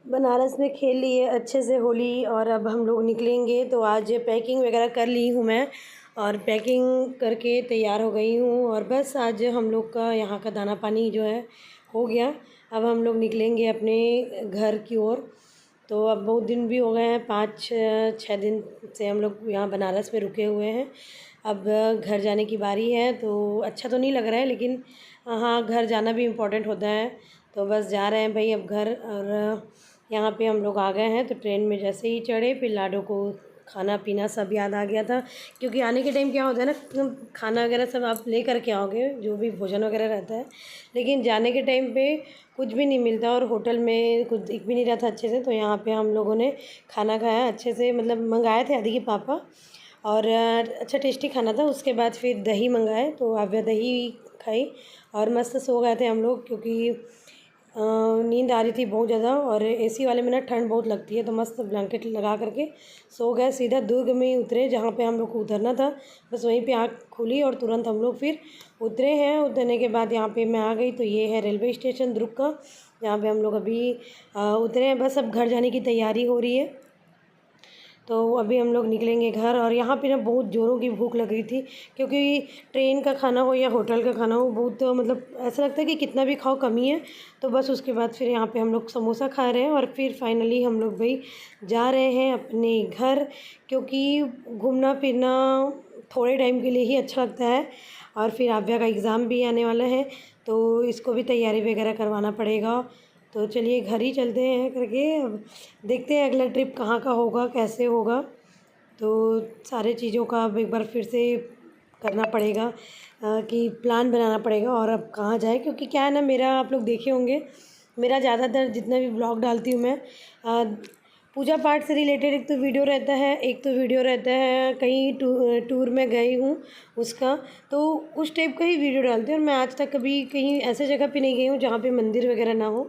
बनारस में खेल लिए अच्छे से होली और अब हम लोग निकलेंगे। तो आज पैकिंग वगैरह कर ली हूँ मैं और पैकिंग करके तैयार हो गई हूँ और बस आज हम लोग का यहाँ का दाना पानी जो है हो गया। अब हम लोग निकलेंगे अपने घर की ओर। तो अब बहुत दिन भी हो गए हैं, 5-6 दिन से हम लोग यहाँ बनारस में रुके हुए हैं। अब घर जाने की बारी है। तो अच्छा तो नहीं लग रहा है, लेकिन हाँ, घर जाना भी इम्पोर्टेंट होता है। तो बस जा रहे हैं भाई अब घर। और यहाँ पे हम लोग आ गए हैं। तो ट्रेन में जैसे ही चढ़े फिर लाडो को खाना पीना सब याद आ गया था, क्योंकि आने के टाइम क्या होता है ना, खाना वगैरह सब आप ले कर के आओगे, जो भी भोजन वगैरह रहता है, लेकिन जाने के टाइम पे कुछ भी नहीं मिलता और होटल में कुछ दिख भी नहीं रहा था अच्छे से। तो यहाँ पे हम लोगों ने खाना खाया अच्छे से, मतलब मंगाए थे आदि के पापा, और अच्छा टेस्टी खाना था। उसके बाद फिर दही मंगाए तो आव्या दही खाई और मस्त सो गए थे हम लोग, क्योंकि नींद आ रही थी बहुत ज़्यादा। और एसी वाले में ना ठंड बहुत लगती है, तो मस्त ब्लैंकेट लगा करके सो गए। सीधा दुर्ग में ही उतरे जहाँ पे हम लोग को उतरना था, बस वहीं पे आँख खुली और तुरंत हम लोग फिर उतरे हैं। उतरने के बाद यहाँ पे मैं आ गई। तो ये है रेलवे स्टेशन दुर्ग का, जहाँ पे हम लोग अभी उतरे हैं। बस अब घर जाने की तैयारी हो रही है। तो अभी हम लोग निकलेंगे घर। और यहाँ पे ना बहुत ज़ोरों की भूख लग रही थी, क्योंकि ट्रेन का खाना हो या होटल का खाना हो, बहुत मतलब ऐसा लगता है कि कितना भी खाओ कमी है। तो बस उसके बाद फिर यहाँ पे हम लोग समोसा खा रहे हैं और फिर फाइनली हम लोग भाई जा रहे हैं अपने घर, क्योंकि घूमना फिरना थोड़े टाइम के लिए ही अच्छा लगता है। और फिर आव्या का एग्ज़ाम भी आने वाला है, तो इसको भी तैयारी वगैरह करवाना पड़ेगा। तो चलिए घर ही चलते हैं करके। अब देखते हैं अगला ट्रिप कहाँ का होगा, कैसे होगा। तो सारे चीज़ों का अब एक बार फिर से करना पड़ेगा, कि प्लान बनाना पड़ेगा और अब कहाँ जाए। क्योंकि क्या है ना, मेरा आप लोग देखे होंगे, मेरा ज़्यादातर जितना भी ब्लॉग डालती हूँ मैं, पूजा पाठ से रिलेटेड एक तो वीडियो रहता है, एक तो वीडियो रहता है कहीं टूर में गई हूँ उसका, तो उस टाइप का ही वीडियो डालती हूँ। और मैं आज तक कभी कहीं ऐसे जगह पे नहीं गई हूँ जहाँ पे मंदिर वगैरह ना हो।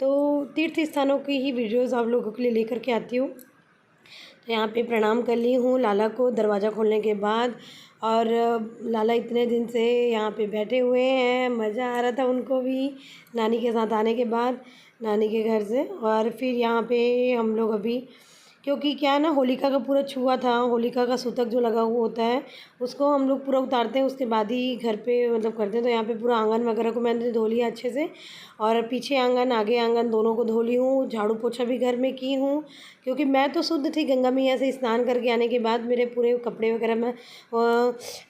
तो तीर्थ स्थानों की ही वीडियोज़ आप लोगों के लिए लेकर के आती हूँ। तो यहाँ पे प्रणाम कर ली हूँ लाला को दरवाज़ा खोलने के बाद। और लाला इतने दिन से यहाँ पे बैठे हुए हैं, मज़ा आ रहा था उनको भी नानी के साथ आने के बाद, नानी के घर से। और फिर यहाँ पे हम लोग अभी, क्योंकि क्या है ना, होलिका का पूरा छुआ था, होलिका का सूतक जो लगा हुआ होता है उसको हम लोग पूरा उतारते हैं, उसके बाद ही घर पे मतलब करते हैं। तो यहाँ पे पूरा आंगन वगैरह को मैंने धो लिया अच्छे से, और पीछे आंगन आगे आंगन दोनों को धो ली हूँ। झाड़ू पोछा भी घर में की हूँ, क्योंकि मैं तो शुद्ध थी। गंगा मैया से स्नान करके आने के बाद मेरे पूरे कपड़े वगैरह मैं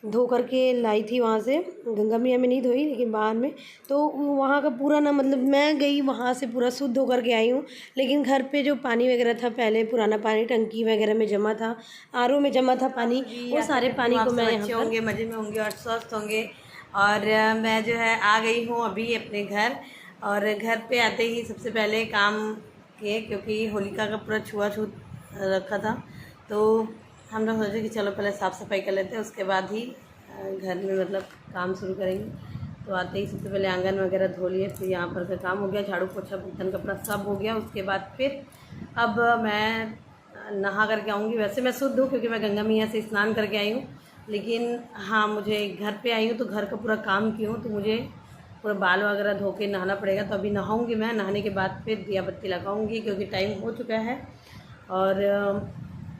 धो करके लाई थी वहाँ से। गंगा मैया में नहीं धोई, लेकिन बाहर में। तो वहाँ का पूरा ना, मतलब मैं गई वहाँ से पूरा शुद्ध होकर के आई हूँ। लेकिन घर पे जो पानी वगैरह था, पहले पुराना पानी टंकी वगैरह में जमा था, आरओ में जमा था पानी, वो सारे पानी को मैं यहाँ पर होंगे, मज़े में होंगे और स्वस्थ होंगे। और मैं जो है आ गई हूँ अभी अपने घर। और घर पे आते ही सबसे पहले काम किए, क्योंकि होलिका का पूरा छुआछूत रखा था। तो हम लोग सोचे कि चलो पहले साफ़ सफाई कर लेते हैं, उसके बाद ही घर में मतलब काम शुरू करेंगे। तो आते ही सबसे पहले आंगन वगैरह धो लिए, फिर यहाँ पर का काम हो गया, झाड़ू पोछा बर्तन कपड़ा सब हो गया। उसके बाद फिर अब मैं नहा करके आऊँगी। वैसे मैं शुद्ध हूँ, क्योंकि मैं गंगा मैया से स्नान करके आई हूँ, लेकिन हाँ, मुझे घर पे आई हूँ तो घर का पूरा काम की हूँ, तो मुझे पूरा बाल वगैरह धो के नहाना पड़ेगा। तो अभी नहाऊँगी मैं, नहाने के बाद फिर दिया बत्ती लगाऊँगी, क्योंकि टाइम हो चुका है। और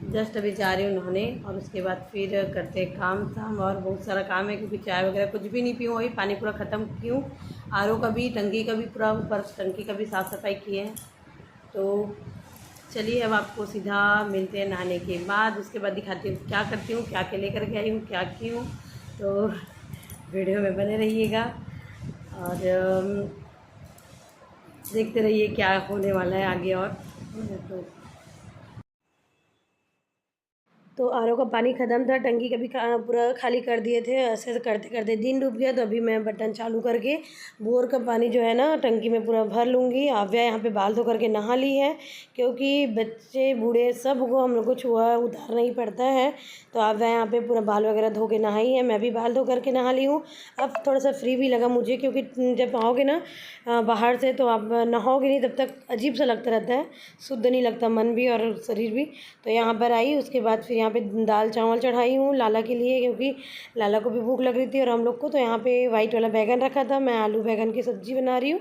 जस्ट अभी जा रही हूँ नहाने, और उसके बाद फिर करते हैं काम शाम। और बहुत सारा काम है, क्योंकि चाय वगैरह कुछ भी नहीं पीऊँ, वही पानी पूरा ख़त्म की हूँ। आरओ का भी, टंकी का भी, पूरा ऊपर टंकी का भी साफ़ सफाई किए हैं। तो चलिए अब आपको सीधा मिलते हैं नहाने के बाद। उसके बाद दिखाती हूँ क्या करती हूँ, क्या क्या लेकर के आई हूँ, क्या की हूँ। तो वीडियो में बने रहिएगा और देखते रहिए क्या होने वाला है आगे। और तो आरओ का पानी ख़त्म था, टंकी का भी पूरा खाली कर दिए थे। ऐसे करते करते दिन डूब गया। तो अभी मैं बटन चालू करके बोर का पानी जो है ना टंकी में पूरा भर लूँगी। आव्या यहाँ पे बाल धो करके नहा ली है, क्योंकि बच्चे बूढ़े सबको हम लोग को छुआ उतारना ही पड़ता है। तो आव्या यहाँ पे पूरा बाल वगैरह धो के नहाई है, मैं भी बाल धो करके नहा ली हूँ। अब थोड़ा सा फ्री भी लगा मुझे, क्योंकि जब आओगे ना बाहर से, तो आप नहाओगे नहीं तब तक अजीब सा लगता रहता है, शुद्ध नहीं लगता मन भी और शरीर भी। तो यहाँ पर आई, उसके बाद फिर यहाँ पे दाल चावल चढ़ाई हूँ लाला के लिए, क्योंकि लाला को भी भूख लग रही थी और हम लोग को। तो यहाँ पे वाइट वाला बैगन रखा था, मैं आलू बैगन की सब्ज़ी बना रही हूँ,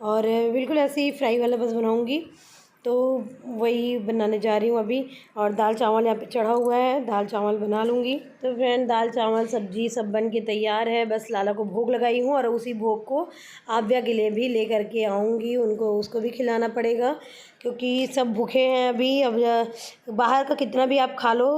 और बिल्कुल ऐसे ही फ्राई वाला बस बनाऊँगी। तो वही बनाने जा रही हूँ अभी। और दाल चावल यहाँ पे चढ़ा हुआ है, दाल चावल बना लूँगी। तो फ्रेंड दाल चावल सब्जी सब बन के तैयार है, बस लाला को भोग लगाई हूँ और उसी भोग को आव्या के लिए भी लेकर के आऊँगी, उनको उसको भी खिलाना पड़ेगा क्योंकि सब भूखे हैं अभी। अब बाहर का कितना भी आप खा लो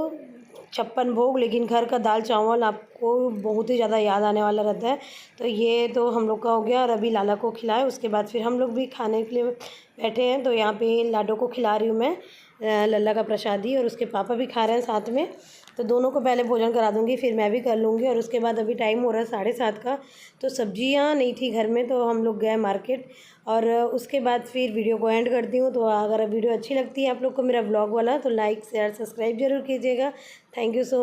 56 भोग, लेकिन घर का दाल चावल आपको बहुत ही ज़्यादा याद आने वाला रहता है। तो ये तो हम लोग का हो गया और अभी लाला को खिलाए उसके बाद फिर हम लोग भी खाने के लिए बैठे हैं। तो यहाँ पे लाडो को खिला रही हूँ मैं लल्ला का प्रसादी, और उसके पापा भी खा रहे हैं साथ में। तो दोनों को पहले भोजन करा दूँगी, फिर मैं भी कर लूँगी। और उसके बाद अभी टाइम हो रहा है 7:30 का, तो सब्जियाँ नहीं थी घर में तो हम लोग गए मार्केट। और उसके बाद फिर वीडियो को एंड करती हूँ। तो अगर वीडियो अच्छी लगती है आप लोग को मेरा ब्लॉग वाला, तो लाइक शेयर सब्सक्राइब ज़रूर कीजिएगा। Thank you so